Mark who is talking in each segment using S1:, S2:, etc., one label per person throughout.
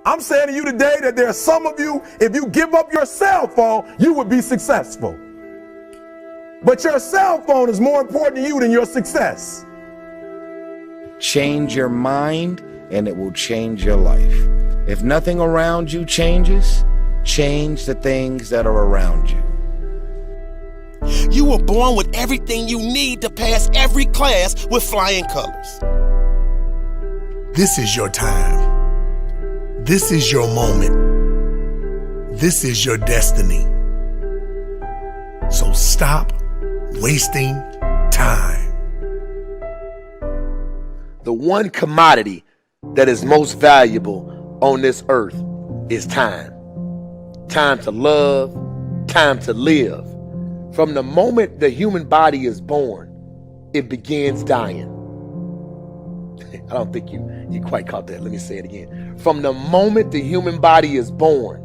S1: I'm saying to you today that there are some of you, if you give up your cell phone, you would be successful. But your cell phone is more important to you than your success.
S2: Change your mind and it will change your life. If nothing around you changes, change the things that are around you.
S3: You were born with everything you need to pass every class with flying colors.
S4: This is your time. This is your moment. This is your destiny. So stop wasting time.
S5: The one commodity that is most valuable on this earth is time. Time to love, time to live. From the moment the human body is born, it begins dying. I don't think you quite caught that. Let me say it again. From the moment the human body is born,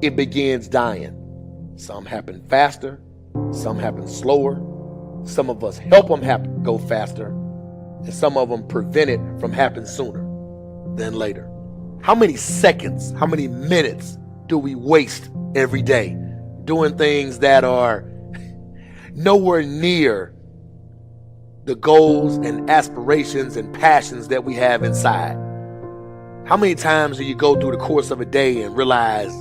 S5: it begins dying. Some happen faster, some happen slower. Some of us help them go faster, and some of them prevent it from happening sooner than later. How many seconds, how many minutes do we waste every day doing things that are nowhere near the goals and aspirations and passions that we have inside? How many times do you go through the course of a day and realize,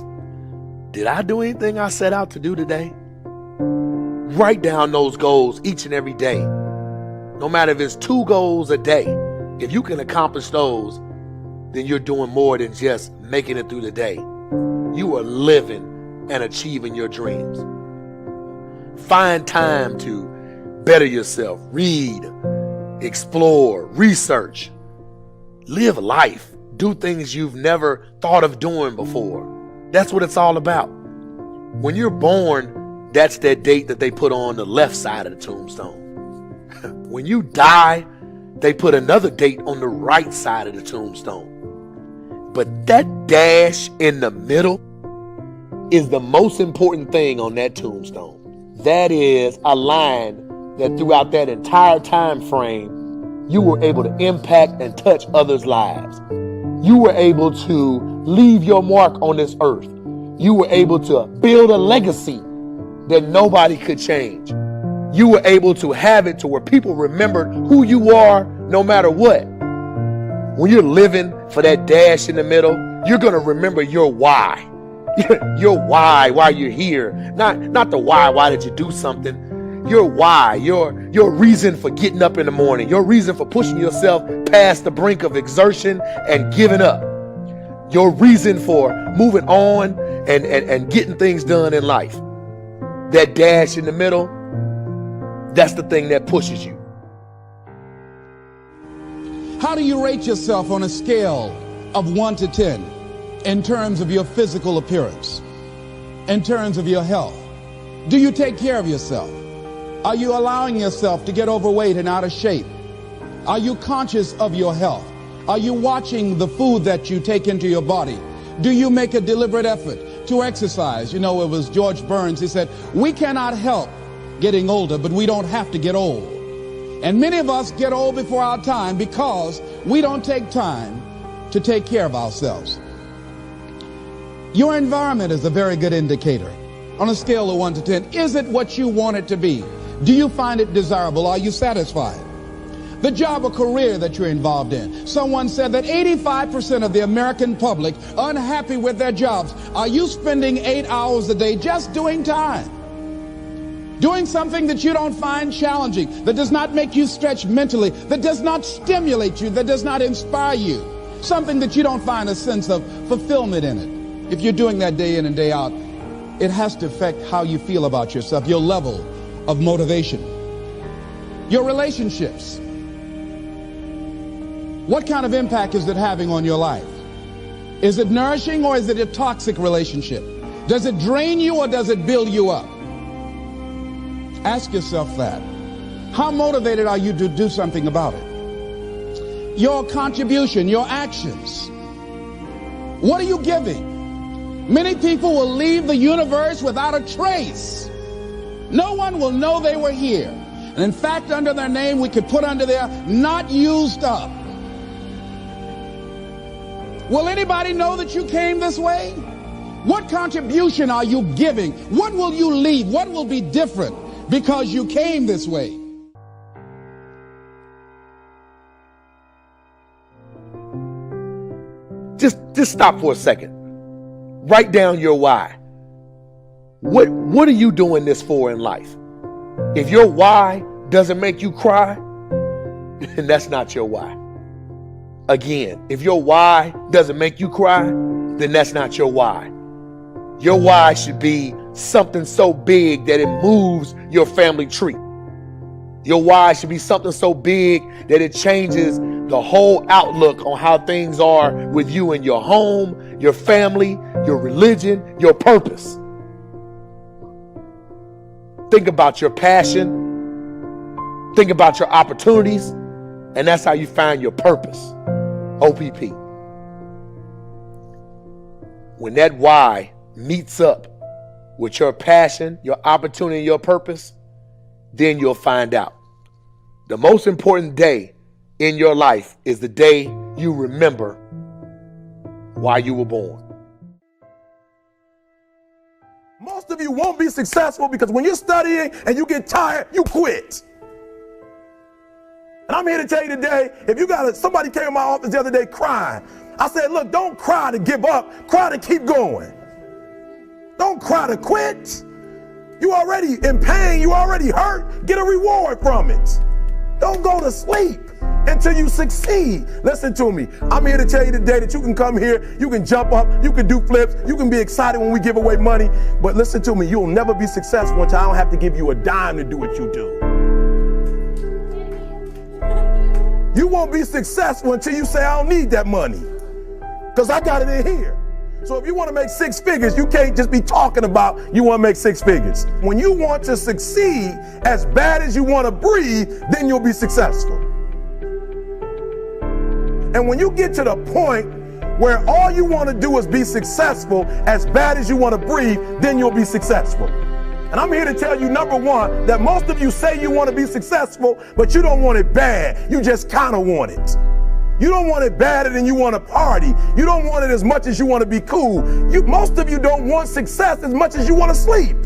S5: did I do anything I set out to do today? Write down those goals each and every day. No matter if it's 2 goals a day, if you can accomplish those, then you're doing more than just making it through the day. You are living and achieving your dreams. Find time to better yourself, read, explore, research, live life, do things you've never thought of doing before. That's what it's all about. When you're born, that's that date that they put on the left side of the tombstone. When you die, they put another date on the right side of the tombstone. But that dash in the middle is the most important thing on that tombstone. That is a line that throughout that entire time frame, you were able to impact and touch others' lives. You were able to leave your mark on this earth. You were able to build a legacy that nobody could change. You were able to have it to where people remembered who you are no matter what. When you're living for that dash in the middle, you're going to remember your why. Your why you're here. Not the why did you do something. Your why, your reason for getting up in the morning, your reason for pushing yourself past the brink of exertion and giving up. Your reason for moving on and getting things done in life. That dash in the middle, that's the thing that pushes you.
S6: How do you rate yourself on a scale of 1 to 10 in terms of your physical appearance, in terms of your health? Do you take care of yourself? Are you allowing yourself to get overweight and out of shape? Are you conscious of your health? Are you watching the food that you take into your body? Do you make a deliberate effort to exercise? You know, it was George Burns, he said, we cannot help getting older, but we don't have to get old. And many of us get old before our time because we don't take time to take care of ourselves. Your environment is a very good indicator. On a scale of 1 to 10, is it what you want it to be? Do you find it desirable? Are you satisfied? The job or career that you're involved in. Someone said that 85% of the American public are unhappy with their jobs. Are you spending 8 hours a day just doing time? Doing something that you don't find challenging, that does not make you stretch mentally, that does not stimulate you, that does not inspire you. Something that you don't find a sense of fulfillment in it. If you're doing that day in and day out, it has to affect how you feel about yourself, your level of motivation. Your relationships. What kind of impact is it having on your life? Is it nourishing or is it a toxic relationship? Does it drain you or does it build you up? Ask yourself that. How motivated are you to do something about it? Your contribution, your actions. What are you giving? Many people will leave the universe without a trace. No one will know they were here. And in fact, under their name, we could put under there, not used up. Will anybody know that you came this way? What contribution are you giving? What will you leave? What will be different because you came this way?
S5: Just stop for a second. Write down your why. What are you doing this for in life? If your why doesn't make you cry, then that's not your why. Again, if your why doesn't make you cry, then that's not your why. Your why should be something so big that it moves your family tree. Your why should be something so big that it changes the whole outlook on how things are with you and your home, your family, your religion, your purpose. Think about your passion. Think about your opportunities. And that's how you find your purpose. OPP. When that why meets up with your passion, your opportunity, and your purpose, then you'll find out. The most important day in your life is the day you remember why you were born.
S1: Most of you won't be successful because when you're studying and you get tired, you quit. And I'm here to tell you today, if you got somebody came in my office the other day crying. I said, look, don't cry to give up, cry to keep going. Don't cry to quit. You already in pain, you already hurt, get a reward from it. Don't go to sleep until you succeed. Listen to me. I'm here to tell you today that you can come here, you can jump up, you can do flips, you can be excited when we give away money. But listen to me, you'll never be successful until I don't have to give you a dime to do what you do. You won't be successful until you say, I don't need that money because I got it in here. So if you want to make six figures, you can't just be talking about you want to make six figures. When you want to succeed as bad as you want to breathe, then you'll be successful. And when you get to the point where all you want to do is be successful as bad as you want to breathe, then you'll be successful. And I'm here to tell you, number one, that most of you say you want to be successful, but you don't want it bad. You just kind of want it. You don't want it badder than you want to party. You don't want it as much as you want to be cool. Most of you don't want success as much as you want to sleep.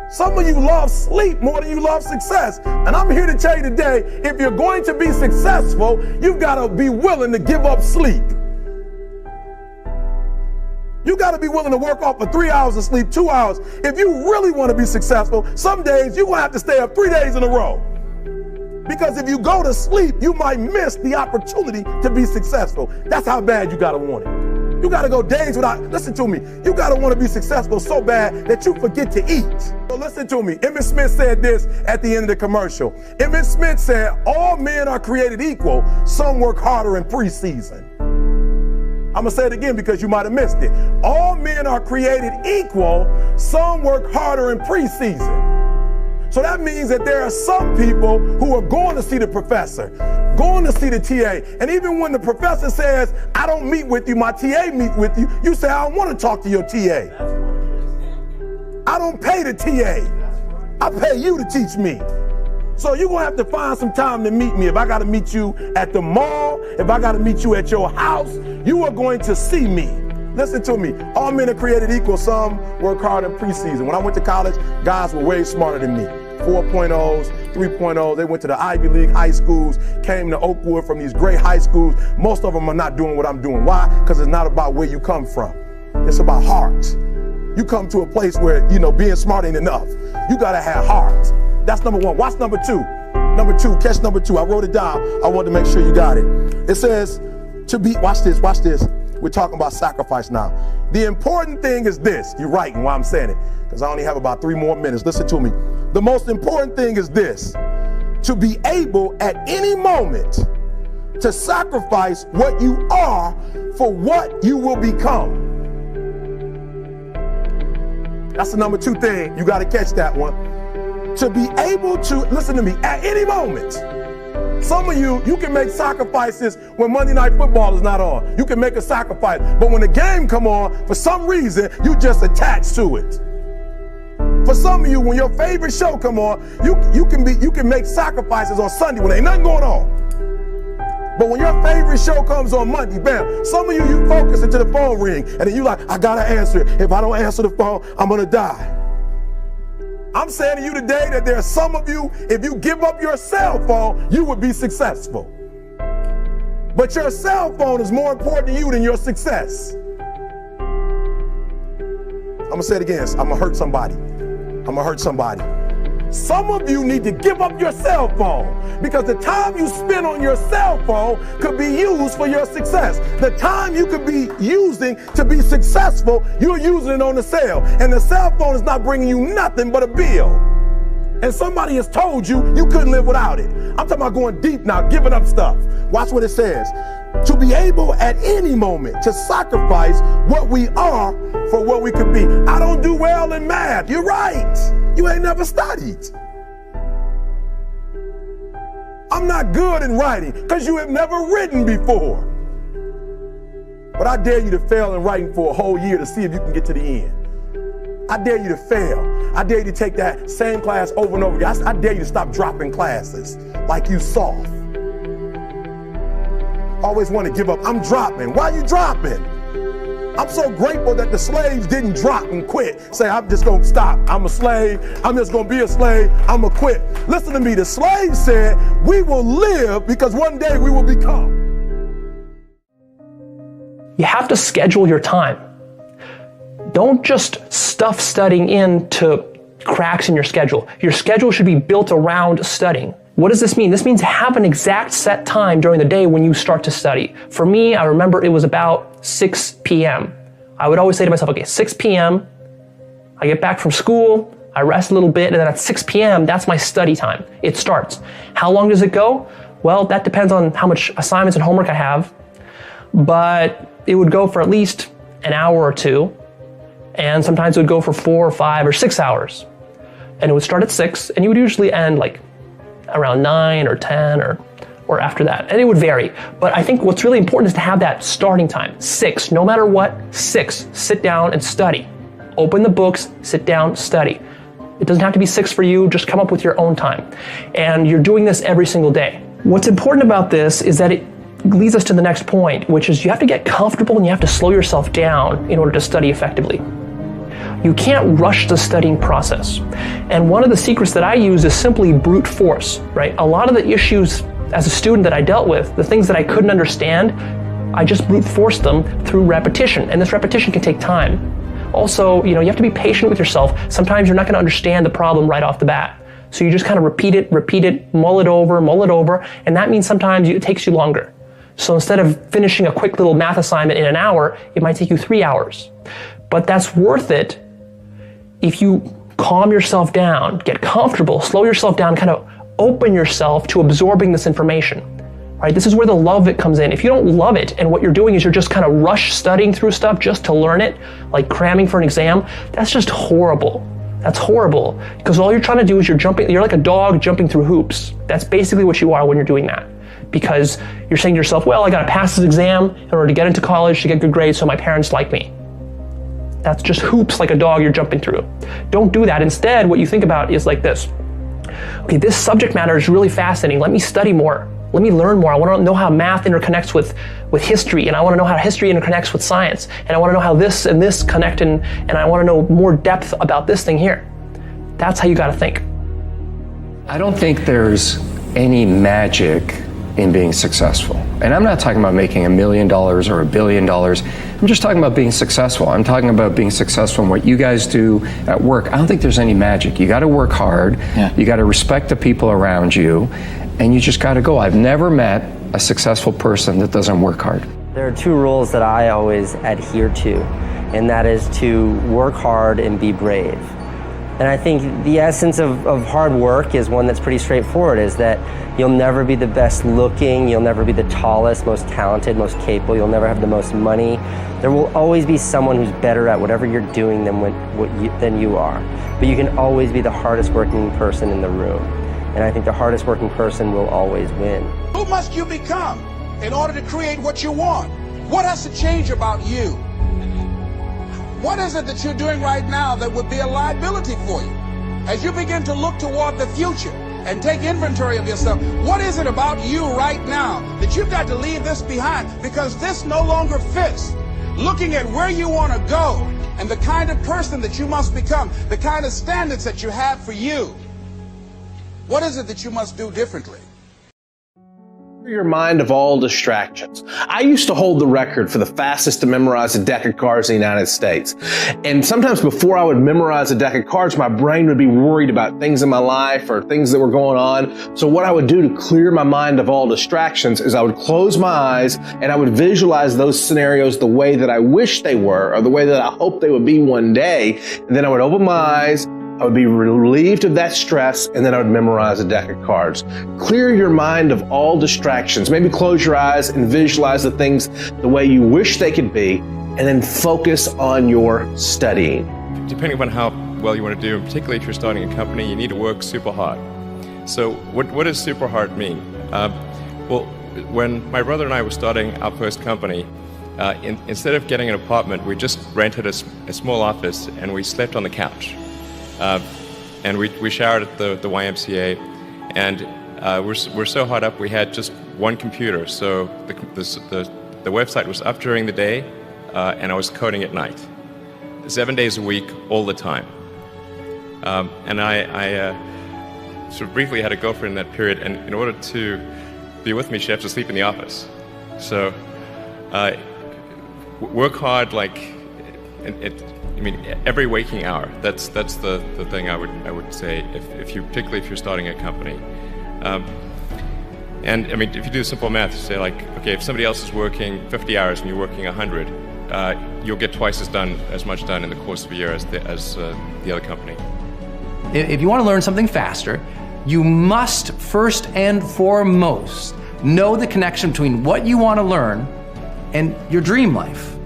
S1: Some of you love sleep more than you love success. And I'm here to tell you today, if you're going to be successful, you've got to be willing to give up sleep. You got to be willing to work off for 3 hours of sleep, 2 hours. If you really want to be successful, some days you're going to have to stay up 3 days in a row. Because if you go to sleep, you might miss the opportunity to be successful. That's how bad you got to want it. You got to go days without, listen to me, you got to want to be successful so bad that you forget to eat. So listen to me. Emmett Smith said this at the end of the commercial. Emmett Smith said, all men are created equal. Some work harder in preseason. I'm going to say it again because you might have missed it. All men are created equal. Some work harder in preseason. So that means that there are some people who are going to see the professor, going to see the TA. And even when the professor says, I don't meet with you, my TA meets with you, you say, I don't want to talk to your TA. I don't pay the TA. I pay you to teach me. So you're going to have to find some time to meet me. If I got to meet you at the mall, if I got to meet you at your house, you are going to see me. Listen to me. All men are created equal. Some work hard in preseason. When I went to college, guys were way smarter than me. 4.0s, 3.0s. They went to the Ivy League high schools, came to Oakwood from these great high schools. Most of them are not doing what I'm doing. Why? Because it's not about where you come from. It's about heart. You come to a place where, being smart ain't enough. You got to have heart. That's number one. Watch number two. Number two, catch number two. I wrote it down. I wanted to make sure you got it. It says to be, watch this. We're talking about sacrifice now. The important thing is this. You're writing while I'm saying it, because I only have about 3 more minutes. Listen to me. The most important thing is this: to be able at any moment to sacrifice what you are for what you will become. That's the number 2 thing. You got to catch that one. To be able to, listen to me, at any moment. Some of you can make sacrifices when Monday Night Football is not on. You can make a sacrifice. But when the game come on, for some reason, you just attach to it. For some of you, when your favorite show come on, you can make sacrifices on Sunday when ain't nothing going on. But when your favorite show comes on Monday, bam, some of you focus until the phone ring, and then you like, I gotta answer it. If I don't answer the phone, I'm gonna die. I'm saying to you today that there are some of you, if you give up your cell phone, you would be successful. But your cell phone is more important to you than your success. I'm gonna say it again. I'm gonna hurt somebody. I'm gonna hurt somebody. Some of you need to give up your cell phone because the time you spend on your cell phone could be used for your success. The time you could be using to be successful, you're using it on the cell. And the cell phone is not bringing you nothing but a bill. And somebody has told you you couldn't live without it. I'm talking about going deep now, giving up stuff. Watch what it says. To be able at any moment to sacrifice what we are for what we could be. I don't do well in math. You're right. You ain't never studied. I'm not good in writing because you have never written before. But I dare you to fail in writing for a whole year to see if you can get to the end. I dare you to fail. I dare you to take that same class over and over again. I dare you to stop dropping classes like you soft. Always want to give up. I'm dropping. Why are you dropping? I'm so grateful that the slaves didn't drop and quit. Say, I'm just going to stop. I'm a slave. I'm just going to be a slave. I'm going to quit. Listen to me. The slaves said, we will live because one day we will become.
S7: You have to schedule your time. Don't just stuff studying into cracks in your schedule. Your schedule should be built around studying. What does this mean? This means have an exact set time during the day when you start to study. For me, I remember it was about 6 p.m. I would always say to myself, okay, 6 p.m., I get back from school, I rest a little bit, and then at 6 p.m., that's my study time. It starts. How long does it go? Well, that depends on how much assignments and homework I have, but it would go for at least an hour or two, and sometimes it would go for 4 or 5 or 6 hours. And it would start at 6, and you would usually end like around 9 or 10 or after that. And it would vary. But I think what's really important is to have that starting time. 6, no matter what, 6. Sit down and study. Open the books, sit down, study. It doesn't have to be 6 for you, just come up with your own time. And you're doing this every single day. What's important about this is that it leads us to the next point, which is you have to get comfortable and you have to slow yourself down in order to study effectively. You can't rush the studying process. And one of the secrets that I use is simply brute force, right? A lot of the issues as a student that I dealt with, the things that I couldn't understand, I just brute forced them through repetition. And this repetition can take time. Also, you have to be patient with yourself. Sometimes you're not going to understand the problem right off the bat. So you just kind of repeat it, mull it over, and that means sometimes it takes you longer. So instead of finishing a quick little math assignment in an hour, it might take you 3 hours. But that's worth it if you calm yourself down, get comfortable, slow yourself down, kind of open yourself to absorbing this information. Right? This is where the love of it comes in. If you don't love it and what you're doing is you're just kind of rush studying through stuff just to learn it, like cramming for an exam, that's just horrible. That's horrible. Because all you're trying to do is you're like a dog jumping through hoops. That's basically what you are when you're doing that. Because you're saying to yourself, well, I got to pass this exam in order to get into college, to get good grades so my parents like me. That's just hoops like a dog you're jumping through. Don't do that. Instead, what you think about is like this. Okay, this subject matter is really fascinating. Let me study more. Let me learn more. I want to know how math interconnects with history, and I want to know how history interconnects with science, and I want to know how this and this connect, and I want to know more depth about this thing here. That's how you got to think.
S8: I don't think there's any magic in being successful. And I'm not talking about making $1 million or $1 billion. I'm just talking about being successful. I'm talking about being successful in what you guys do at work. I don't think there's any magic. You got to work hard. Yeah. You got to respect the people around you, and you just got to go. I've never met a successful person that doesn't work hard.
S9: There are 2 rules that I always adhere to, and that is to work hard and be brave. And I think the essence of hard work is one that's pretty straightforward, is that you'll never be the best looking, you'll never be the tallest, most talented, most capable, you'll never have the most money. There will always be someone who's better at whatever you're doing than you are. But you can always be the hardest working person in the room. And I think the hardest working person will always win.
S10: Who must you become in order to create what you want? What has to change about you? What is it that you're doing right now that would be a liability for you? As you begin to look toward the future, and take inventory of yourself. What is it about you right now that you've got to leave this behind because this no longer fits? Looking at where you want to go and the kind of person that you must become, the kind of standards that you have for you. What is it that you must do differently?
S11: Your mind of all distractions. I used to hold the record for the fastest to memorize a deck of cards in the United States. And sometimes before I would memorize a deck of cards, my brain would be worried about things in my life or things that were going on. So what I would do to clear my mind of all distractions is I would close my eyes and I would visualize those scenarios the way that I wish they were or the way that I hope they would be one day. And then I would open my eyes, I would be relieved of that stress, and then I would memorize a deck of cards. Clear your mind of all distractions. Maybe close your eyes and visualize the things the way you wish they could be, and then focus on your studying.
S12: Depending upon how well you want to do, and particularly if you're starting a company, you need to work super hard. So what does super hard mean? Well, when my brother and I were starting our first company, instead of getting an apartment, we just rented a small office and we slept on the couch. And we showered at the YMCA, and we're so hot up we had just one computer. So the website was up during the day, and I was coding at night, 7 days a week, all the time. And I sort of briefly had a girlfriend in that period, and in order to be with me, she had to sleep in the office. So work hard, like every waking hour. That's the thing I would say if you, particularly if you're starting a company. And I mean, if you do simple math, say like, okay, if somebody else is working 50 hours and you're working 100, you'll get twice as much done in the course of a year as the other company.
S13: If you want to learn something faster, you must first and foremost know the connection between what you want to learn and your dream life,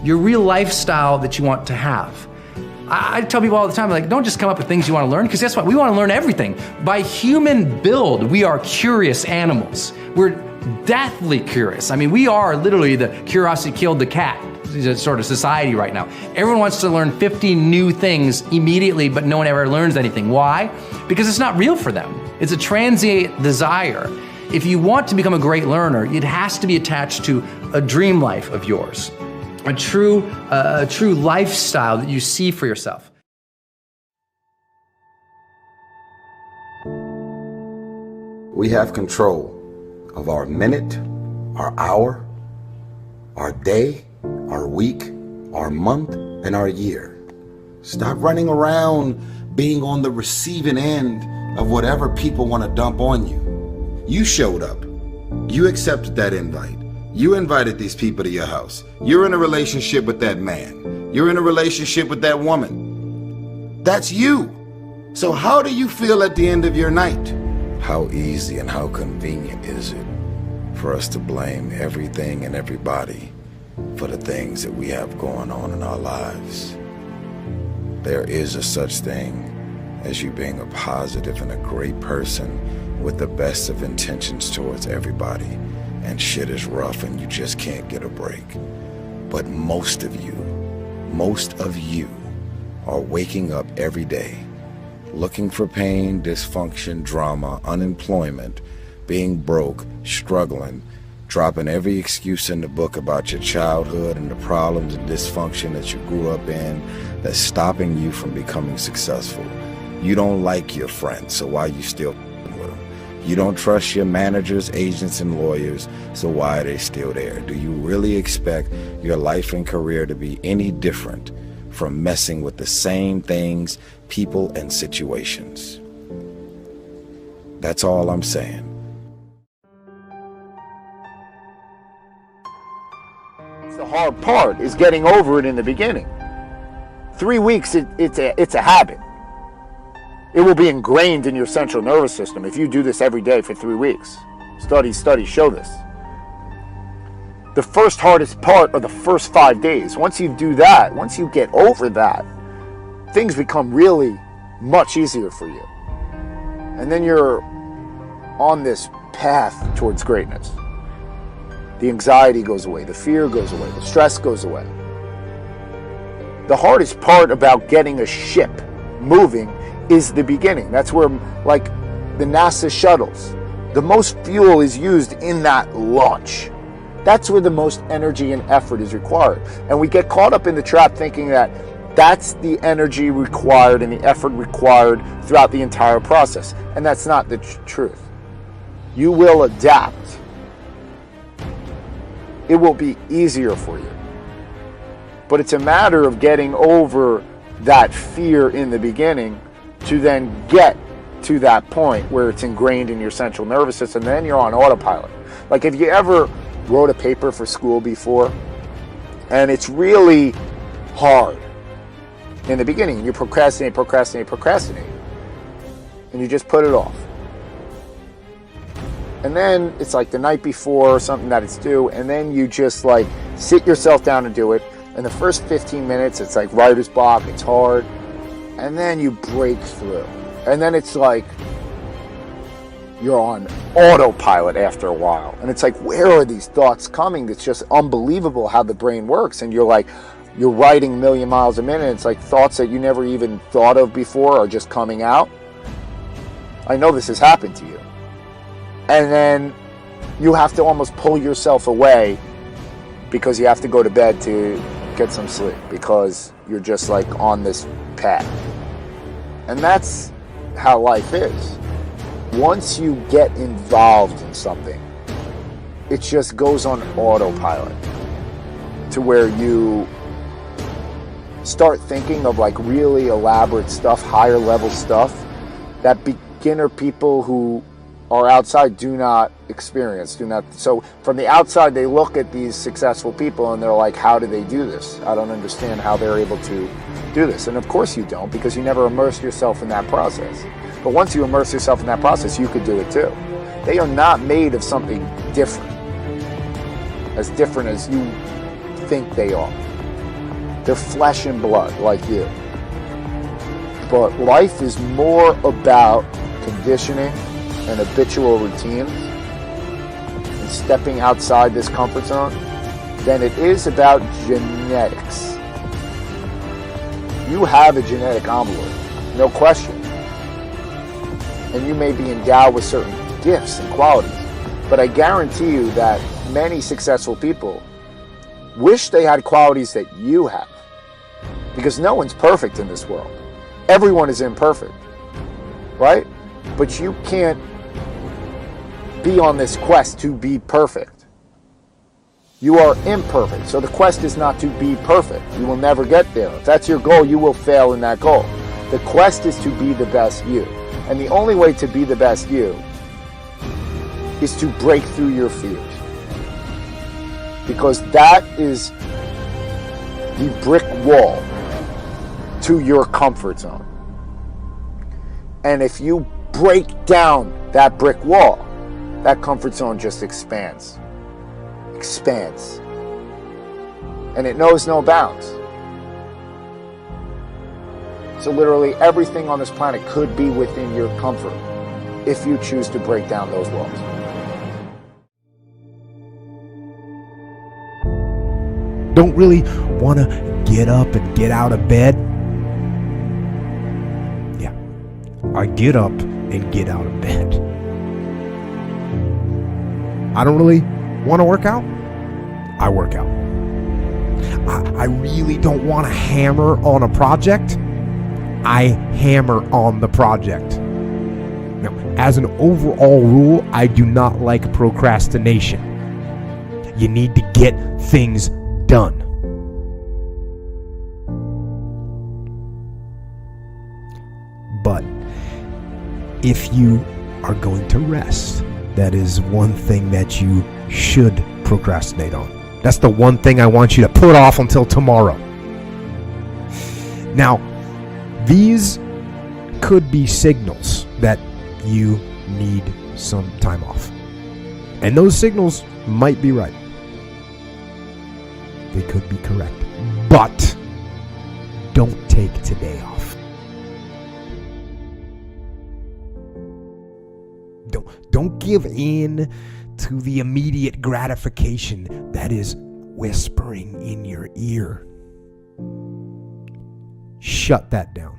S13: your real lifestyle that you want to have. I tell people all the time, like, don't just come up with things you want to learn, because guess what? We want to learn everything. By human build, we are curious animals. We're deathly curious. I mean, we are literally the curiosity killed the cat sort of society right now. Everyone wants to learn 50 new things immediately, but no one ever learns anything. Why? Because it's not real for them. It's a transient desire. If you want to become a great learner, it has to be attached to a dream life of yours. A true lifestyle that you see for yourself.
S2: We have control of our minute, our hour, our day, our week, our month, and our year. Stop running around being on the receiving end of whatever people want to dump on you. You showed up. You accepted that invite. You invited these people to your house. You're in a relationship with that man. You're in a relationship with that woman. That's you. So how do you feel at the end of your night? How easy and how convenient is it for us to blame everything and everybody for the things that we have going on in our lives? There is a such thing as you being a positive and a great person with the best of intentions towards everybody. And shit is rough and you just can't get a break. But most of you are waking up every day looking for pain, dysfunction, drama, unemployment, being broke, struggling, dropping every excuse in the book about your childhood and the problems and dysfunction that you grew up in that's stopping you from becoming successful. You don't like your friends, so why are you still with them? You don't trust your managers, agents, and lawyers, so why are they still there? Do you really expect your life and career to be any different from messing with the same things, people, and situations? That's all I'm saying.
S5: The hard part is getting over it in the beginning. 3 weeks, it's a habit. It will be ingrained in your central nervous system if you do this every day for 3 weeks. Studies show this. The first hardest part are the first 5 days. Once you do that, once you get over that, things become really much easier for you. And then you're on this path towards greatness. The anxiety goes away, the fear goes away, the stress goes away. The hardest part about getting a ship moving is the beginning. That's where, like,
S14: the NASA shuttles. The most fuel is used in that launch. That's where the most energy and effort is required. And we get caught up in the trap thinking that that's the energy required and the effort required throughout the entire process. And that's not the truth. You will adapt. It will be easier for you. But it's a matter of getting over that fear in the beginning to then get to that point where it's ingrained in your central nervous system. Then you're on autopilot. Like, if you ever wrote a paper for school before, and it's really hard in the beginning, you procrastinate, and you just put it off. And then it's like the night before or something that it's due, and then you just like sit yourself down and do it. And the first 15 minutes, it's like writer's block, it's hard. And then you break through. And then it's like you're on autopilot after a while. And it's like, where are these thoughts coming? It's just unbelievable how the brain works. And you're like, you're writing a million miles a minute. It's like thoughts that you never even thought of before are just coming out. I know this has happened to you. And then you have to almost pull yourself away because you have to go to bed to get some sleep because you're just like on this path. And that's how life is. Once you get involved in something, it just goes on autopilot to where you start thinking of like really elaborate stuff, higher level stuff that beginner people who are outside do not experience, So from the outside, they look at these successful people and they're like, how do they do this? I don't understand how they're able to do this. And of course you don't, because you never immersed yourself in that process. But once you immerse yourself in that process, you could do it too. They are not made of something different as you think they are. They're flesh and blood like you. But life is more about conditioning and habitual routines and stepping outside this comfort zone than it is about genetics. You have a genetic envelope, no question. And you may be endowed with certain gifts and qualities, but I guarantee you that many successful people wish they had qualities that you have, because no one's perfect in this world. Everyone is imperfect, right? But you can't be on this quest to be perfect. You are imperfect, so the quest is not to be perfect. You will never get there. If that's your goal, you will fail in that goal. The quest is to be the best you. And the only way to be the best you is to break through your fears. Because that is the brick wall to your comfort zone. And if you break down that brick wall, that comfort zone just expands. And it knows no bounds. So literally everything on this planet could be within your comfort if you choose to break down those walls.
S15: Don't really want to get up and get out of bed? Yeah, I get up and get out of bed. I don't really want to work out? I work out. I really don't want to hammer on a project? I hammer on the project. Now, as an overall rule, I do not like procrastination. You need to get things done. But if you are going to rest, that is one thing that you should procrastinate on. That's the one thing I want you to put off until tomorrow. Now, these could be signals that you need some time off. And those signals might be right. They could be correct. But don't take today off. Don't give in to the immediate gratification that is whispering in your ear. Shut that down.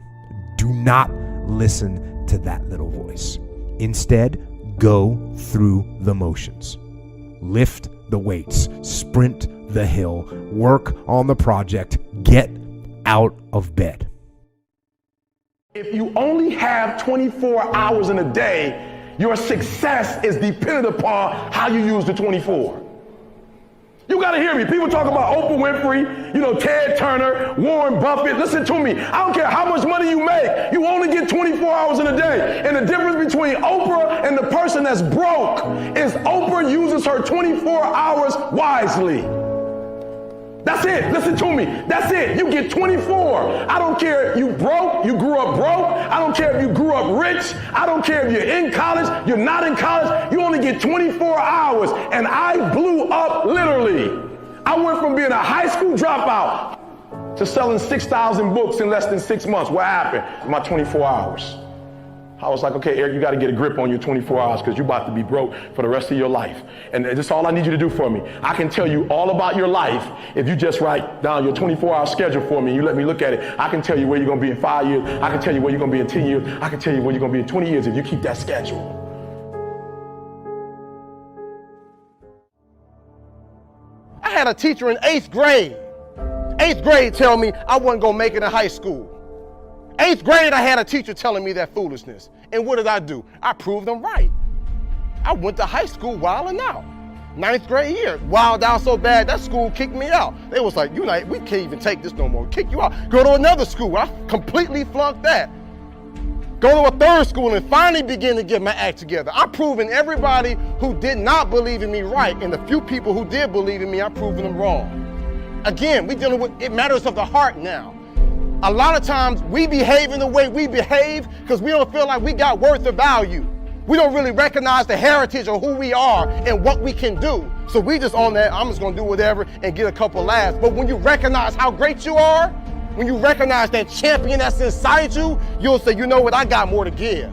S15: Do not listen to that little voice. Instead, go through the motions. Lift the weights, sprint the hill, work on the project, get out of bed.
S1: If you only have 24 hours in a day, your success is dependent upon how you use the 24. You gotta hear me. People talk about Oprah Winfrey, Ted Turner, Warren Buffett. Listen to me. I don't care how much money you make. You only get 24 hours in a day. And the difference between Oprah and the person that's broke is Oprah uses her 24 hours wisely. That's it. Listen to me. That's it. You get 24. I don't care if you broke, you grew up broke. I don't care if you grew up rich. I don't care if you're in college, you're not in college. You only get 24 hours. And I blew up literally. I went from being a high school dropout to selling 6,000 books in less than 6 months. What happened? My 24 hours. I was like, okay, Eric, you got to get a grip on your 24 hours because you're about to be broke for the rest of your life. And that's all I need you to do for me. I can tell you all about your life if you just write down your 24-hour schedule for me and you let me look at it. I can tell you where you're going to be in 5 years. I can tell you where you're going to be in 10 years. I can tell you where you're going to be in 20 years if you keep that schedule.
S3: I had a teacher in 8th grade. 8th grade tell me I wasn't going to make it in high school. 8th grade, I had a teacher telling me that foolishness. And what did I do? I proved them right. I went to high school wilding out. 9th grade year, wild out so bad, that school kicked me out. They was like, we can't even take this no more. Kick you out. Go to another school. I completely flunked that. Go to a third school and finally begin to get my act together. I'm proving everybody who did not believe in me right, and the few people who did believe in me, I'm proving them wrong. Again, we dealing with, it matters of the heart now. A lot of times we behave in the way we behave because we don't feel like we got worth or value. We don't really recognize the heritage of who we are and what we can do. So we just on that, I'm just gonna do whatever and get a couple laughs. But when you recognize how great you are, when you recognize that champion that's inside you, you'll say, you know what, I got more to give.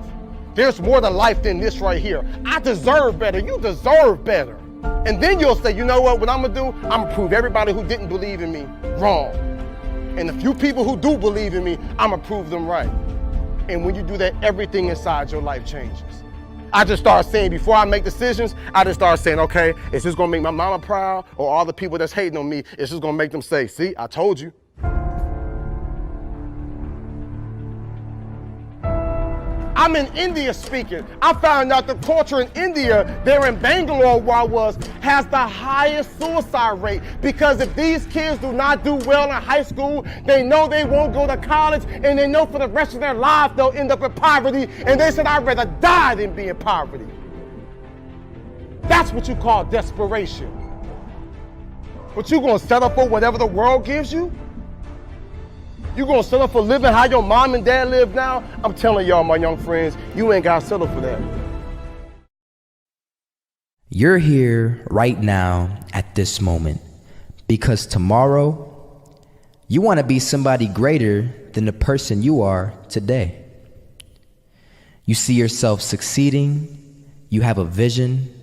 S3: There's more to life than this right here. I deserve better, you deserve better. And then you'll say, you know what I'm gonna do? I'm gonna prove everybody who didn't believe in me wrong. And the few people who do believe in me, I'm gonna prove them right. And when you do that, everything inside your life changes. I just start saying, before I make decisions, I just start saying, okay, is this gonna make my mama proud? Or all the people that's hating on me, is this gonna make them say, see, I told you. I'm in India speaking. I found out the culture in India, there in Bangalore where I was, has the highest suicide rate. Because if these kids do not do well in high school, they know they won't go to college, and they know for the rest of their lives they'll end up in poverty, and they said, I'd rather die than be in poverty. That's what you call desperation. But you gonna settle for whatever the world gives you? You gonna settle for living how your mom and dad live now? I'm telling y'all, my young friends, you ain't gotta settle for that.
S16: You're here right now at this moment because tomorrow you want to be somebody greater than the person you are today. You see yourself succeeding, you have a vision,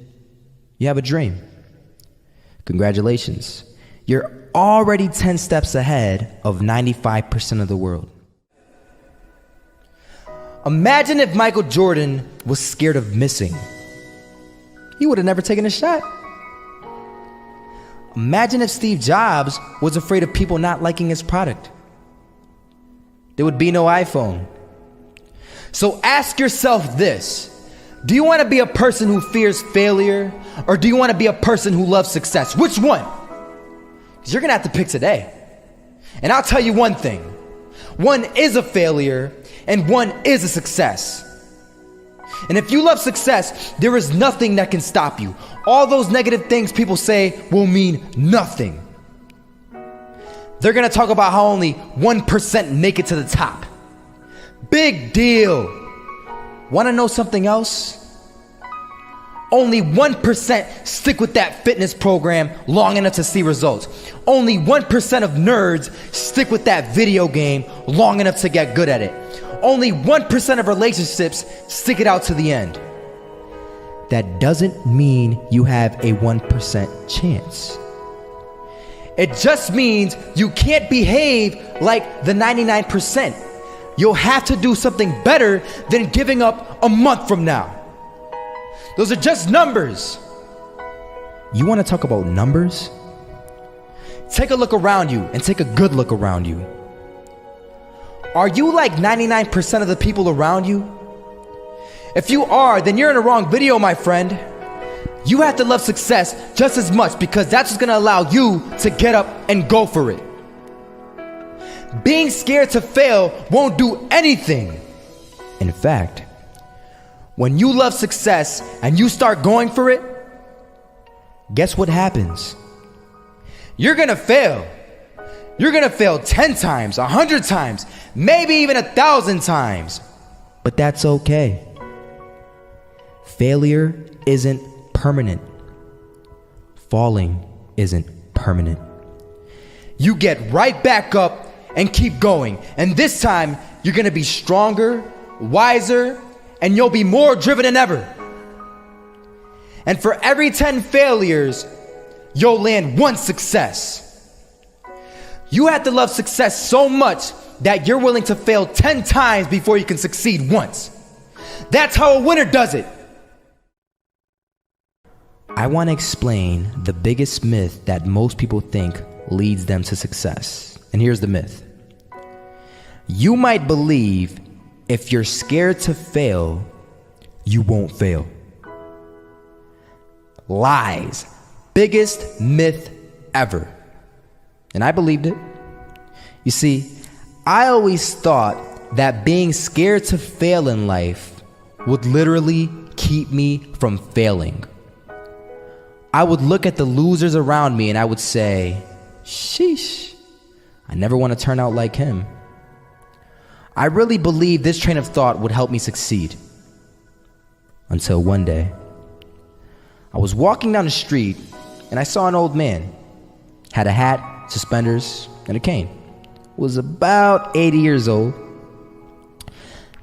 S16: you have a dream. Congratulations. You're already 10 steps ahead of 95% of the world. Imagine if Michael Jordan was scared of missing. He would have never taken a shot. Imagine if Steve Jobs was afraid of people not liking his product. There would be no iPhone. So ask yourself this. Do you want to be a person who fears failure, or do you want to be a person who loves success? Which one? Because you're going to have to pick today. And I'll tell you one thing. One is a failure and one is a success. And if you love success, there is nothing that can stop you. All those negative things people say will mean nothing. They're going to talk about how only 1% make it to the top. Big deal. Want to know something else? Only 1% stick with that fitness program long enough to see results. Only 1% of nerds stick with that video game long enough to get good at it. Only 1% of relationships stick it out to the end. That doesn't mean you have a 1% chance. It just means you can't behave like the 99%. You'll have to do something better than giving up a month from now. Those are just numbers. You want to talk about numbers? Take a look around you and take a good look around you. Are you like 99% of the people around you? If you are, then you're in the wrong video, my friend. You have to love success just as much because that's what's gonna allow you to get up and go for it. Being scared to fail won't do anything. In fact, when you love success and you start going for it, guess what happens? You're gonna fail. You're gonna fail 10 times, 100 times, maybe even 1,000 times. But that's okay. Failure isn't permanent. Falling isn't permanent. You get right back up and keep going. And this time, you're gonna be stronger, wiser, and you'll be more driven than ever. And for every 10 failures, you'll land one success. You have to love success so much that you're willing to fail 10 times before you can succeed once. That's how a winner does it. I want to explain the biggest myth that most people think leads them to success. And here's the myth. You might believe if you're scared to fail, you won't fail. Lies. Biggest myth ever. And I believed it. You see, I always thought that being scared to fail in life would literally keep me from failing. I would look at the losers around me and I would say, sheesh, I never want to turn out like him. I really believed this train of thought would help me succeed. Until one day, I was walking down the street and I saw an old man. Had a hat, suspenders, and a cane. Was about 80 years old.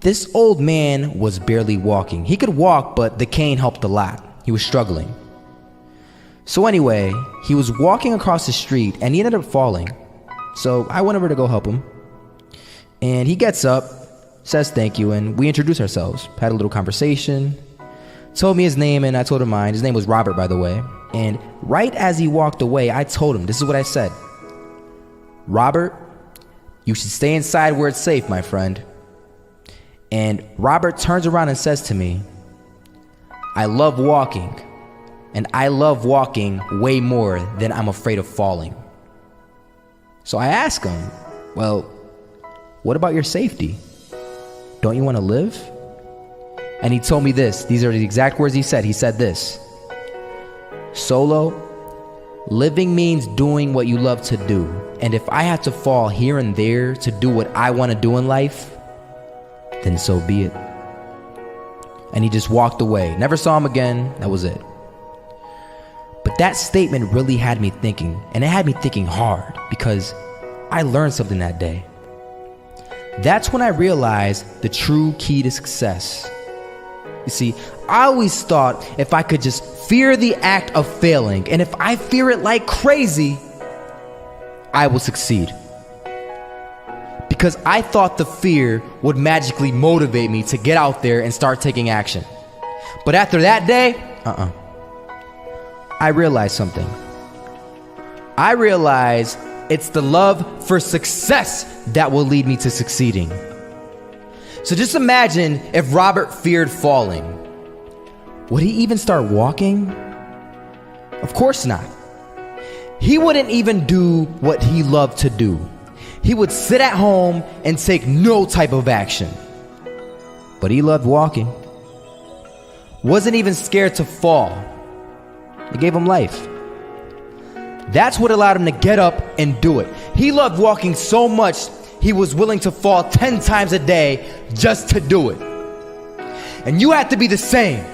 S16: This old man was barely walking. He could walk, but the cane helped a lot. He was struggling. So anyway, he was walking across the street and he ended up falling. So I went over to go help him. And he gets up, says thank you, and we introduced ourselves. Had a little conversation. Told me his name and I told him mine. His name was Robert, by the way. And right as he walked away, I told him, this is what I said. Robert, you should stay inside where it's safe, my friend. And Robert turns around and says to me, I love walking. And I love walking way more than I'm afraid of falling. So I ask him, well, what about your safety? Don't you want to live? And he told me this. These are the exact words he said. He said this. Solo, living means doing what you love to do. And if I have to fall here and there to do what I want to do in life, then so be it. And he just walked away. Never saw him again. That was it. But that statement really had me thinking, and it had me thinking hard because I learned something that day. That's when I realized the true key to success. You see, I always thought if I could just fear the act of failing, and if I fear it like crazy, I will succeed. Because I thought the fear would magically motivate me to get out there and start taking action. But after that day, I realized something. I realized it's the love for success that will lead me to succeeding. So just imagine if Robert feared falling. Would he even start walking? Of course not. He wouldn't even do what he loved to do. He would sit at home and take no type of action. But he loved walking. Wasn't even scared to fall. It gave him life. That's what allowed him to get up and do it. He loved walking so much, he was willing to fall 10 times a day just to do it. And you have to be the same.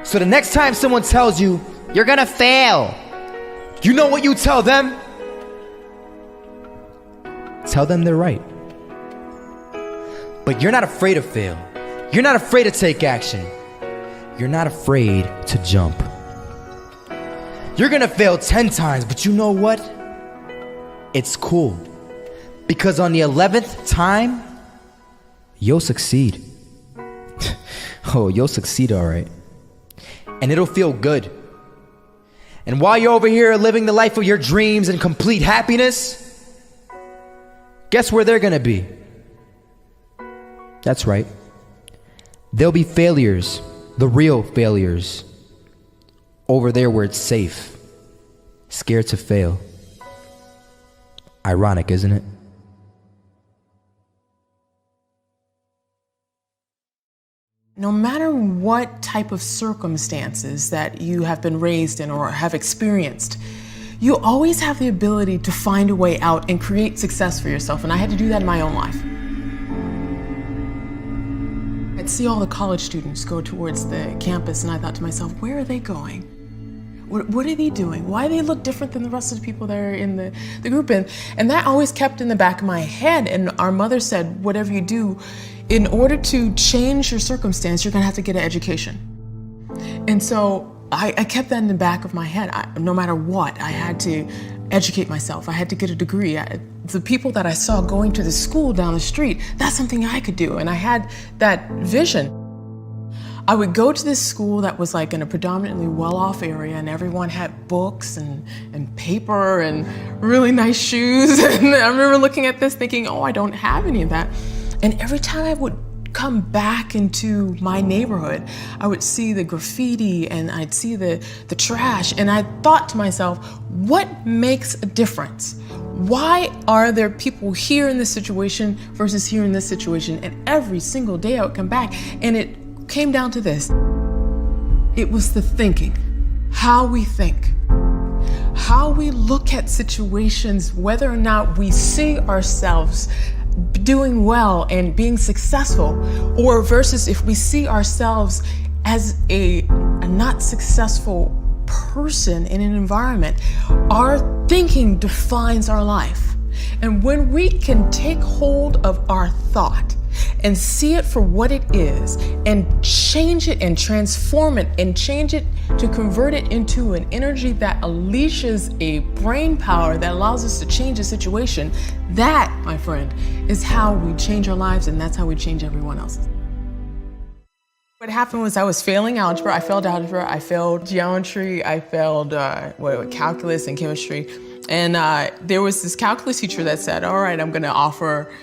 S16: So the next time someone tells you, you're gonna fail, you know what you tell them? Tell them they're right. But you're not afraid to fail. You're not afraid to take action. You're not afraid to jump. You're gonna fail 10 times, but you know what? It's cool. Because on the 11th time, you'll succeed. Oh, you'll succeed, all right. and it'll feel good. And while you're over here living the life of your dreams and complete happiness, guess where they're gonna be? That's right. They'll be failures, the real failures, over there where it's safe, scared to fail. Ironic, isn't it?
S17: No matter what type of circumstances that you have been raised in or have experienced, you always have the ability to find a way out and create success for yourself. And I had to do that in my own life. I'd see all the college students go towards the campus, and I thought to myself, where are they going? What are they doing? Why do they look different than the rest of the people that are in the group? And that always kept in the back of my head. And our mother said, whatever you do, in order to change your circumstance, you're gonna have to get an education. And so I kept that in the back of my head. No matter what, I had to educate myself. I had to get a degree. The people that I saw going to the school down the street, that's something I could do. And I had that vision. I would go to this school that was like in a predominantly well-off area, and everyone had books and paper and really nice shoes. And I remember looking at this thinking, oh, I don't have any of that. And every time I would come back into my neighborhood, I would see the graffiti and I'd see the trash, and I thought to myself, what makes a difference? Why are there people here in this situation versus here in this situation? And every single day I would come back, and it came down to this. It was the thinking, how we think, how we look at situations, whether or not we see ourselves doing well and being successful, or versus if we see ourselves as a not successful person in an environment. Our thinking defines our life. And when we can take hold of our thought and see it for what it is and change it and transform it and change it to convert it into an energy that unleashes a brain power that allows us to change a situation, that, my friend, is how we change our lives, and that's how we change everyone else's. What happened was I was failing algebra. I failed algebra, I failed geometry, I failed calculus and chemistry. And there was this calculus teacher that said, all right, I'm gonna offer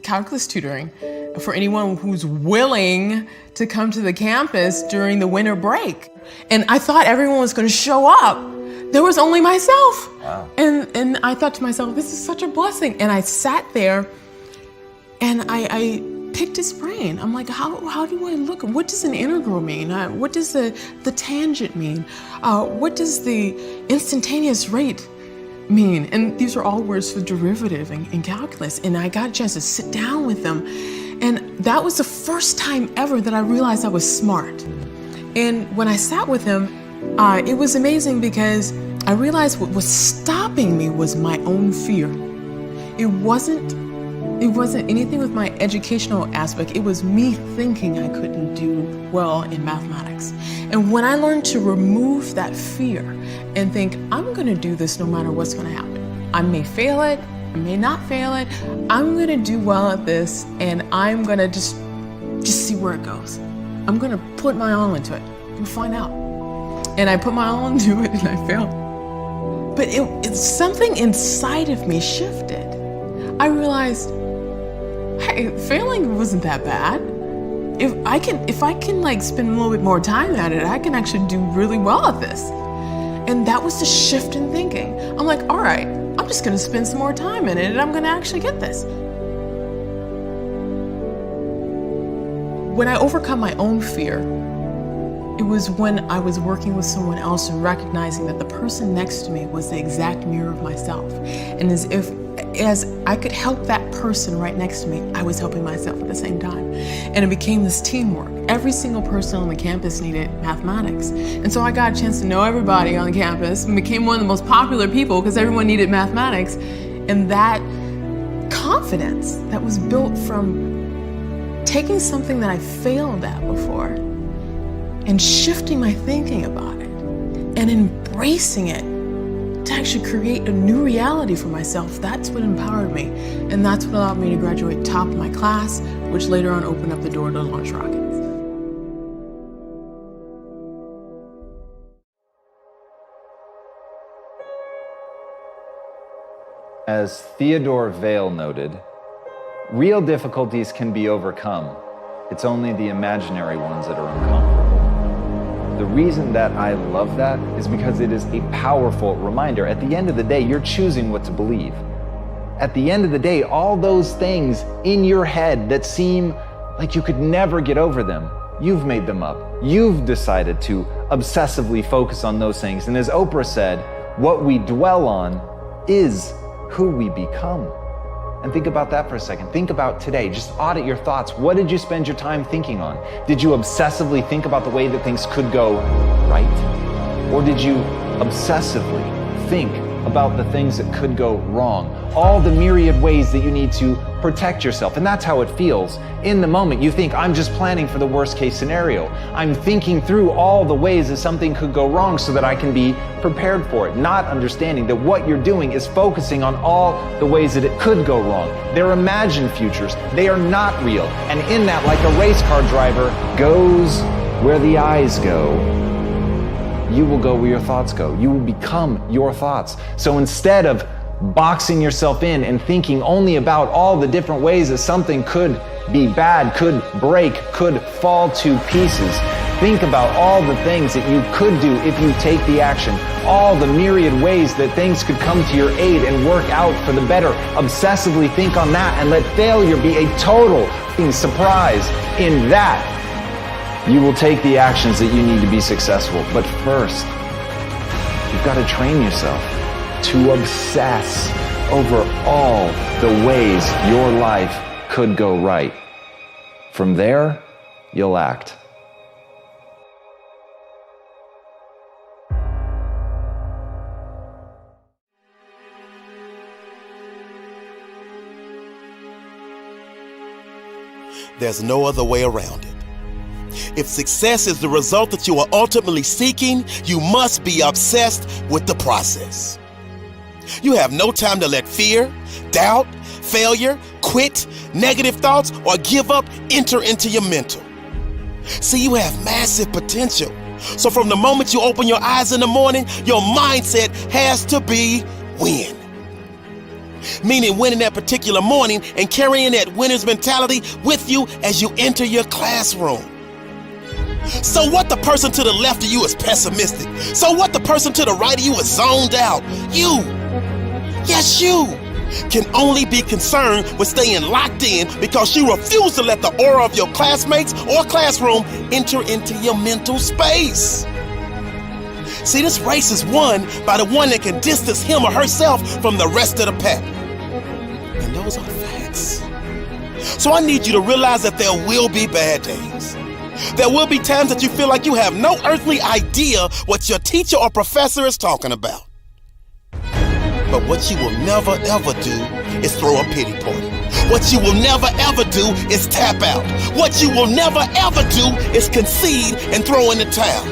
S17: calculus tutoring for anyone who's willing to come to the campus during the winter break. And I thought everyone was gonna show up. There was only myself. Wow. And I thought to myself, this is such a blessing. And I sat there and I picked his brain. I'm like, how do I look? What does an integral mean? What does the tangent mean? What does the instantaneous rate mean? And these are all words for derivative in calculus. And I got a chance to sit down with them. And that was the first time ever that I realized I was smart. And when I sat with him, it was amazing because I realized what was stopping me was my own fear. It wasn't anything with my educational aspect. It was me thinking I couldn't do well in mathematics. And when I learned to remove that fear and think, I'm gonna do this no matter what's gonna happen. I may fail it, I may not fail it. I'm gonna do well at this, and I'm gonna just see where it goes. I'm gonna put my all into it and find out. And I put my all into it and I failed. But it's something inside of me shifted. I realized, hey, failing wasn't that bad. If I can like spend a little bit more time at it, I can actually do really well at this. And that was the shift in thinking. I'm like, all right, I'm just gonna spend some more time in it and I'm gonna actually get this. When I overcome my own fear, it was when I was working with someone else and recognizing that the person next to me was the exact mirror of myself. And as I could help that person right next to me, I was helping myself at the same time. And it became this teamwork. Every single person on the campus needed mathematics. And so I got a chance to know everybody on the campus and became one of the most popular people because everyone needed mathematics. And that confidence that was built from taking something that I failed at before and shifting my thinking about it and embracing it to actually create a new reality for myself. That's what empowered me. And that's what allowed me to graduate top of my class, which later on opened up the door to launch rockets.
S18: As Theodore Vail noted, real difficulties can be overcome. It's only the imaginary ones that are uncomfortable. The reason that I love that is because it is a powerful reminder. At the end of the day, you're choosing what to believe. At the end of the day, all those things in your head that seem like you could never get over them, you've made them up. You've decided to obsessively focus on those things. And as Oprah said, what we dwell on is who we become. And think about that for a second. Think about today. Just audit your thoughts. What did you spend your time thinking on? Did you obsessively think about the way that things could go right? Or did you obsessively think about the things that could go wrong? All the myriad ways that you need to protect yourself. And that's how it feels. In the moment, you think, I'm just planning for the worst case scenario. I'm thinking through all the ways that something could go wrong so that I can be prepared for it. Not understanding that what you're doing is focusing on all the ways that it could go wrong. They're imagined futures. They are not real. And in that, like a race car driver goes where the eyes go, you will go where your thoughts go. You will become your thoughts. So instead of boxing yourself in and thinking only about all the different ways that something could be bad, could break, could fall to pieces, think about all the things that you could do if you take the action, all the myriad ways that things could come to your aid and work out for the better. Obsessively think on that and let failure be a total surprise. In that, you will take the actions that you need to be successful. But first, you've got to train yourself to obsess over all the ways your life could go right. From there, you'll act.
S19: There's no other way around it. If success is the result that you are ultimately seeking, you must be obsessed with the process. You have no time to let fear, doubt, failure, quit, negative thoughts, or give up enter into your mental. See, you have massive potential. So from the moment you open your eyes in the morning, your mindset has to be win. Meaning winning that particular morning and carrying that winner's mentality with you as you enter your classroom. So what the person to the left of you is pessimistic. So what the person to the right of you is zoned out. You, yes you, can only be concerned with staying locked in because you refuse to let the aura of your classmates or classroom enter into your mental space. See, this race is won by the one that can distance him or herself from the rest of the pack. And those are facts. So I need you to realize that there will be bad days. There will be times that you feel like you have no earthly idea what your teacher or professor is talking about. But what you will never ever do is throw a pity party. What you will never ever do is tap out. What you will never ever do is concede and throw in the towel.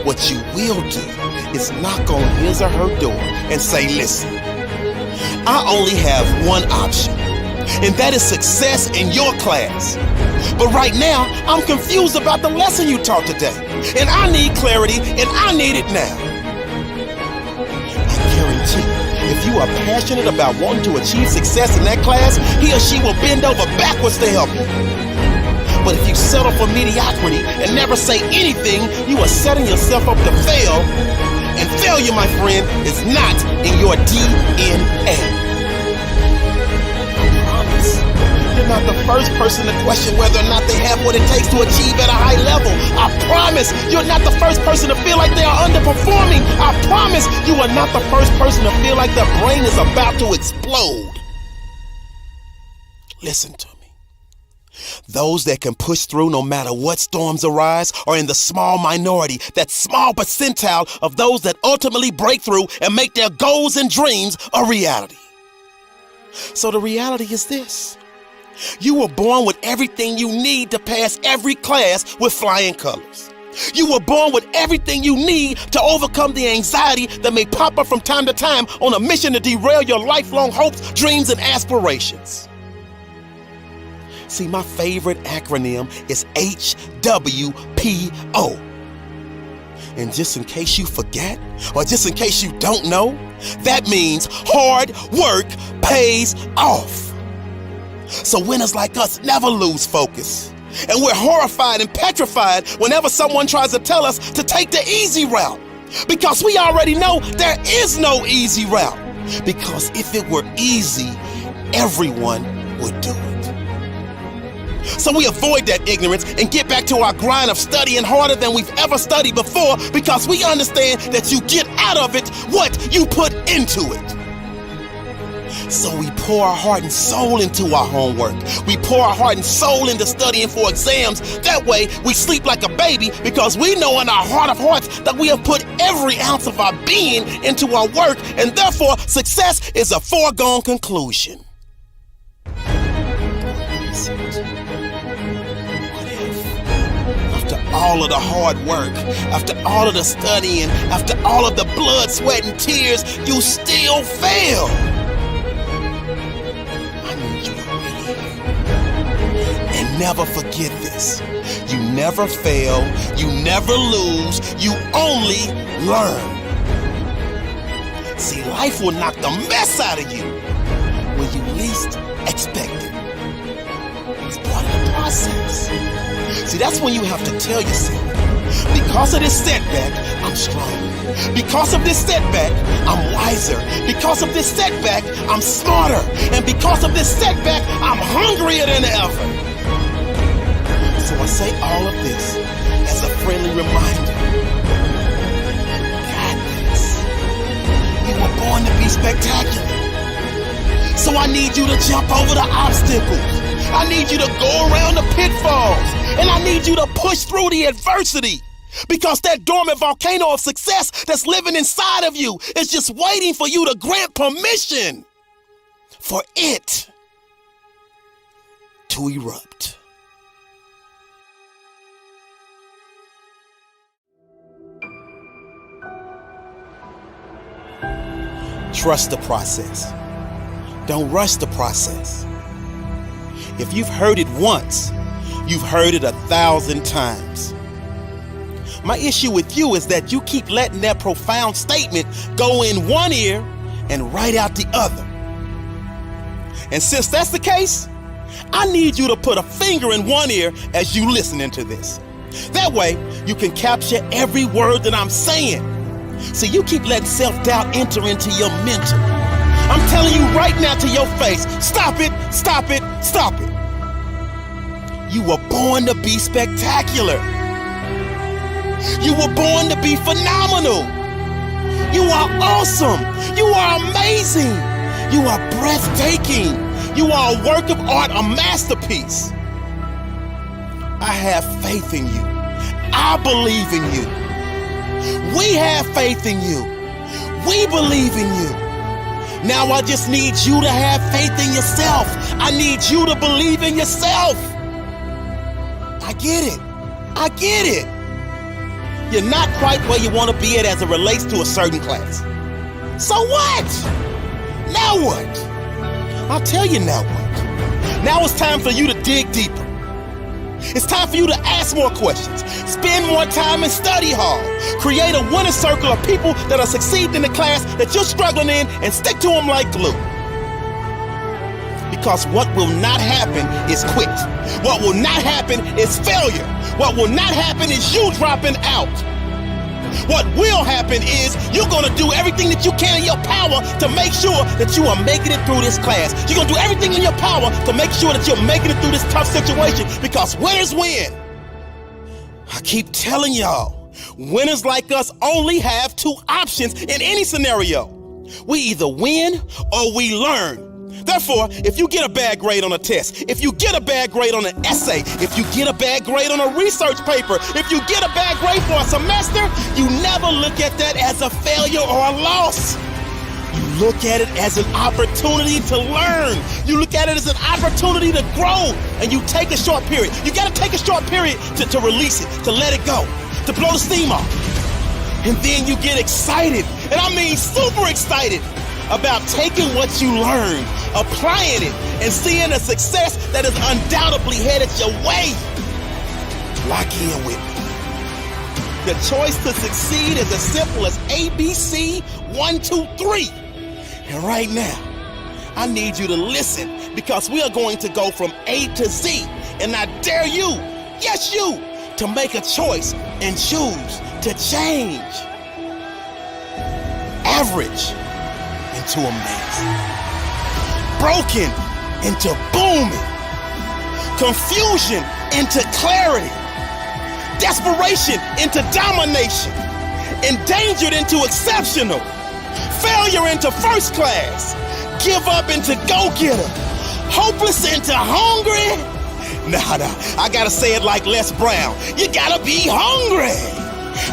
S19: What you will do is knock on his or her door and say, listen, I only have one option, and that is success in your class. But right now, I'm confused about the lesson you taught today, and I need clarity, and I need it now. I guarantee, if you are passionate about wanting to achieve success in that class, he or she will bend over backwards to help you. But if you settle for mediocrity and never say anything, you are setting yourself up to fail, and failure, my friend, is not in your DNA. You're not the first person to question whether or not they have what it takes to achieve at a high level. I promise you're not the first person to feel like they are underperforming. I promise you are not the first person to feel like their brain is about to explode. Listen to me. Those that can push through no matter what storms arise are in the small minority, that small percentile of those that ultimately break through and make their goals and dreams a reality. So the reality is this. You were born with everything you need to pass every class with flying colors. You were born with everything you need to overcome the anxiety that may pop up from time to time on a mission to derail your lifelong hopes, dreams, and aspirations. See, my favorite acronym is HWPO. And just in case you forget, or just in case you don't know, that means hard work pays off. So winners like us never lose focus. And we're horrified and petrified whenever someone tries to tell us to take the easy route. Because we already know there is no easy route. Because if it were easy, everyone would do it. So we avoid that ignorance and get back to our grind of studying harder than we've ever studied before, because we understand that you get out of it what you put into it. So we pour our heart and soul into our homework. We pour our heart and soul into studying for exams. That way we sleep like a baby, because we know in our heart of hearts that we have put every ounce of our being into our work, and therefore success is a foregone conclusion. After all of the hard work, after all of the studying, after all of the blood, sweat, and tears, you still fail. I need you to really hear. And never forget this. You never fail, you never lose, you only learn. See, life will knock the mess out of you when you least expect it. It's part of the process. See, that's when you have to tell yourself, because of this setback, I'm stronger. Because of this setback, I'm wiser. Because of this setback, I'm smarter. And because of this setback, I'm hungrier than ever. So I say all of this as a friendly reminder. Got this. You were born to be spectacular. So I need you to jump over the obstacles. I need you to go around the pitfalls, and I need you to push through the adversity, because that dormant volcano of success that's living inside of you is just waiting for you to grant permission for it to erupt. Trust the process. Don't rush the process. If you've heard it once, you've heard it 1,000 times. My issue with you is that you keep letting that profound statement go in one ear and right out the other. And since that's the case, I need you to put a finger in one ear as you listening to this. That way, you can capture every word that I'm saying. So you keep letting self-doubt enter into your mental. I'm telling you right now to your face, stop it, stop it, stop it. You were born to be spectacular. You were born to be phenomenal. You are awesome. You are amazing. You are breathtaking. You are a work of art, a masterpiece. I have faith in you. I believe in you. We have faith in you. We believe in you. Now I just need you to have faith in yourself. I need you to believe in yourself. I get it. I get it. You're not quite where you want to be at as it relates to a certain class. So what? Now what? I'll tell you now what. Now it's time for you to dig deeper. It's time for you to ask more questions. Spend more time in study hall. Create a winning circle of people that are succeeding in the class that you're struggling in, and stick to them like glue. Because what will not happen is quit. What will not happen is failure. What will not happen is you dropping out. What will happen is you're going to do everything that you can in your power to make sure that you are making it through this class. You're going to do everything in your power to make sure that you're making it through this tough situation, because winners win. I keep telling y'all, winners like us only have two options in any scenario. We either win or we learn. Therefore, if you get a bad grade on a test, if you get a bad grade on an essay, if you get a bad grade on a research paper, if you get a bad grade for a semester, you never look at that as a failure or a loss. You look at it as an opportunity to learn. You look at it as an opportunity to grow, and you take a short period. You got to take a short period to release it, to let it go, to blow the steam off. And then you get excited, and I mean super excited, about taking what you learned, applying it, and seeing a success that is undoubtedly headed your way. Lock in with me. The choice to succeed is as simple as ABC 1, 2, 3. And right now, I need you to listen because we are going to go from A to Z. And I dare you, yes you, to make a choice and choose to change average into amazing, broken into booming, confusion into clarity, desperation into domination, endangered into exceptional, failure into first class, give up into go-getter, hopeless into hungry. Nah, I gotta say it like Les Brown. You gotta be hungry.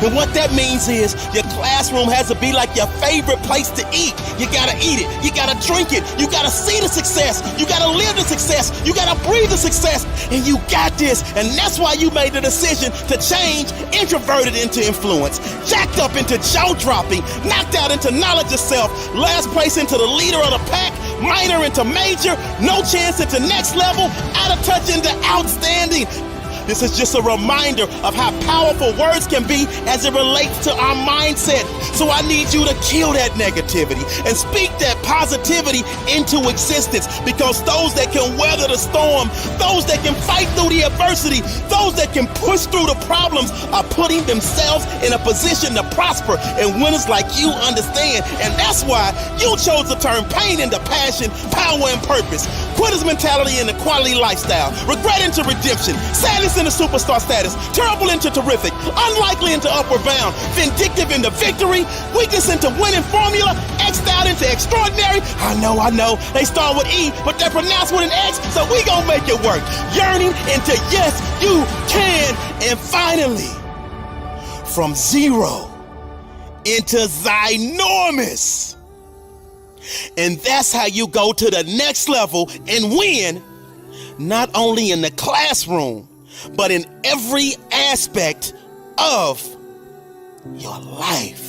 S19: And what that means is your classroom has to be like your favorite place to eat. You gotta eat it. You gotta drink it. You gotta see the success. You gotta live the success. You gotta breathe the success. And you got this. And that's why you made the decision to change introverted into influence, jacked up into jaw-dropping, knocked out into knowledge of self, last place into the leader of the pack, minor into major, no chance into next level, out of touch into outstanding. This is just a reminder of how powerful words can be as it relates to our mindset. So I need you to kill that negativity and speak that positivity into existence, because those that can weather the storm, those that can fight through the adversity, those that can push through the problems are putting themselves in a position to prosper. And winners like you understand. And that's why you chose to turn pain into passion, power, and purpose. Quitter's mentality into quality lifestyle, regret into redemption, sadness into superstar status, terrible into terrific, unlikely into upward bound, vindictive into victory, weakness into winning formula, X'd out into extraordinary. I know, they start with E, but they're pronounced with an X, so we gon' make it work. Yearning into yes, you can. And finally, from zero into ginormous. And that's how you go to the next level and win, not only in the classroom, but in every aspect of your life.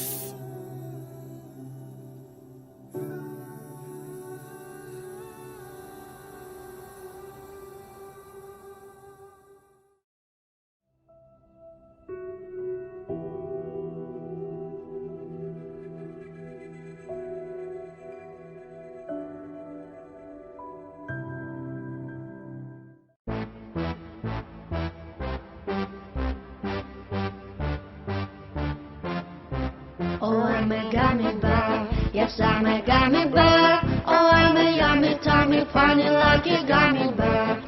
S20: Oh, I'm a gummy bear. Yes, I'm a gummy bear. Oh, I'm a yummy, tummy, funny, lucky gummy bear.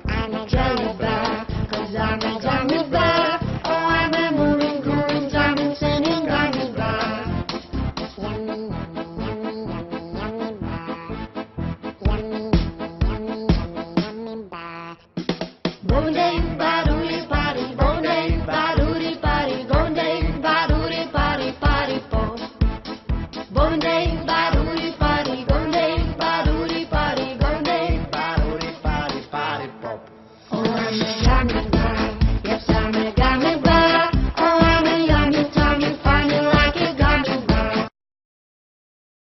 S20: I'm a jelly bear, 'cause I'm a gummy bear. Oh, I'm a moving, growing, drumming, singing gummy bear. Boom, day, bada,